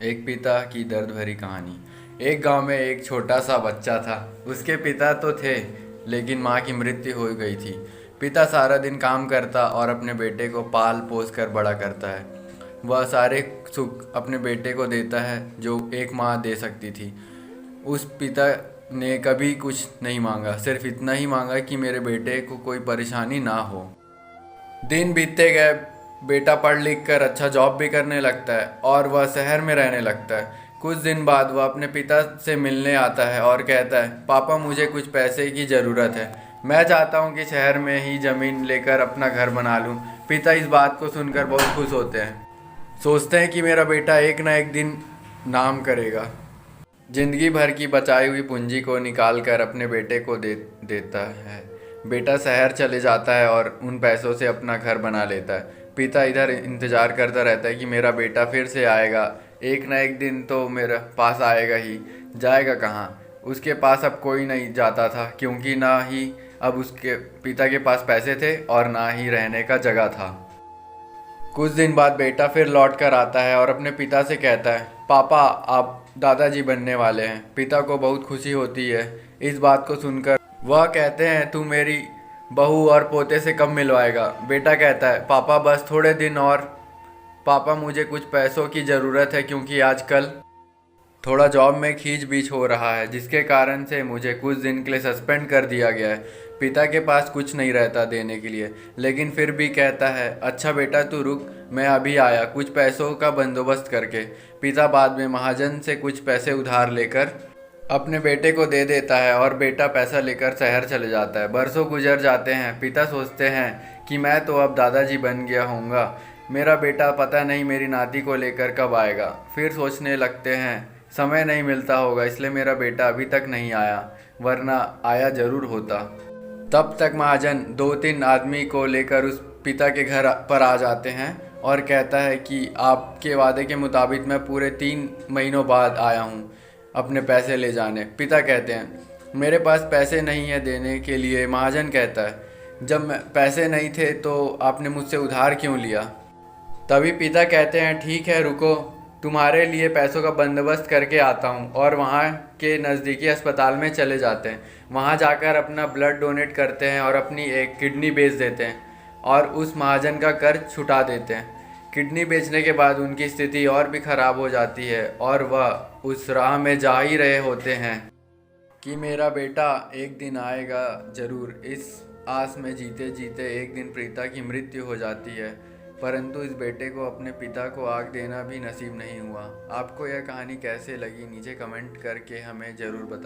एक पिता की दर्द भरी कहानी। एक गांव में एक छोटा सा बच्चा था। उसके पिता तो थे, लेकिन माँ की मृत्यु हो गई थी। पिता सारा दिन काम करता और अपने बेटे को पाल पोस कर बड़ा करता है। वह सारे सुख अपने बेटे को देता है जो एक माँ दे सकती थी। उस पिता ने कभी कुछ नहीं मांगा, सिर्फ इतना ही मांगा कि मेरे बेटे को कोई परेशानी ना हो। दिन बीतते गए। बेटा पढ़ लिख कर अच्छा जॉब भी करने लगता है और वह शहर में रहने लगता है। कुछ दिन बाद वह अपने पिता से मिलने आता है और कहता है, पापा मुझे कुछ पैसे की ज़रूरत है। मैं चाहता हूँ कि शहर में ही ज़मीन लेकर अपना घर बना लूँ। पिता इस बात को सुनकर बहुत खुश होते हैं। सोचते हैं कि मेरा बेटा एक ना एक दिन नाम करेगा। जिंदगी भर की बचाई हुई पूंजी को निकाल कर अपने बेटे को दे देता है। बेटा शहर चले जाता है और उन पैसों से अपना घर बना लेता है। पिता इधर इंतजार करता रहता है कि मेरा बेटा फिर से आएगा, एक ना एक दिन तो मेरे पास आएगा ही। जाएगा कहाँ? उसके पास अब कोई नहीं जाता था, क्योंकि ना ही अब उसके पिता के पास पैसे थे और ना ही रहने का जगह था। कुछ दिन बाद बेटा फिर लौट कर आता है और अपने पिता से कहता है, पापा आप दादाजी बनने वाले हैं। पिता को बहुत खुशी होती है इस बात को सुनकर। वह कहते हैं, तू मेरी बहू और पोते से कब मिलवाएगा? बेटा कहता है, पापा बस थोड़े दिन और। पापा मुझे कुछ पैसों की ज़रूरत है, क्योंकि आजकल थोड़ा जॉब में खींच बीच हो रहा है, जिसके कारण से मुझे कुछ दिन के लिए सस्पेंड कर दिया गया है। पिता के पास कुछ नहीं रहता देने के लिए, लेकिन फिर भी कहता है, अच्छा बेटा तू रुक, मैं अभी आया कुछ पैसों का बंदोबस्त करके। पिता बाद में महाजन से कुछ पैसे उधार लेकर अपने बेटे को दे देता है और बेटा पैसा लेकर शहर चले जाता है। बरसों गुजर जाते हैं। पिता सोचते हैं कि मैं तो अब दादाजी बन गया होऊंगा, मेरा बेटा पता नहीं मेरी नाती को लेकर कब आएगा। फिर सोचने लगते हैं, समय नहीं मिलता होगा इसलिए मेरा बेटा अभी तक नहीं आया, वरना आया जरूर होता। तब तक महाजन दो तीन आदमी को लेकर उस पिता के घर पर आ जाते हैं और कहता है कि आपके वादे के मुताबिक मैं पूरे 3 महीनों बाद आया हूँ अपने पैसे ले जाने। पिता कहते हैं, मेरे पास पैसे नहीं है देने के लिए। महाजन कहता है, जब पैसे नहीं थे तो आपने मुझसे उधार क्यों लिया? तभी पिता कहते हैं, ठीक है रुको, तुम्हारे लिए पैसों का बंदोबस्त करके आता हूँ। और वहाँ के नज़दीकी अस्पताल में चले जाते हैं। वहाँ जाकर अपना ब्लड डोनेट करते हैं और अपनी एक किडनी बेच देते हैं और उस महाजन का कर्ज छुटा देते हैं। किडनी बेचने के बाद उनकी स्थिति और भी ख़राब हो जाती है और वह उस राह में जा ही रहे होते हैं कि मेरा बेटा एक दिन आएगा ज़रूर। इस आस में जीते जीते एक दिन प्रीता की मृत्यु हो जाती है, परंतु इस बेटे को अपने पिता को आग देना भी नसीब नहीं हुआ। आपको यह कहानी कैसे लगी नीचे कमेंट करके हमें ज़रूर बताएं।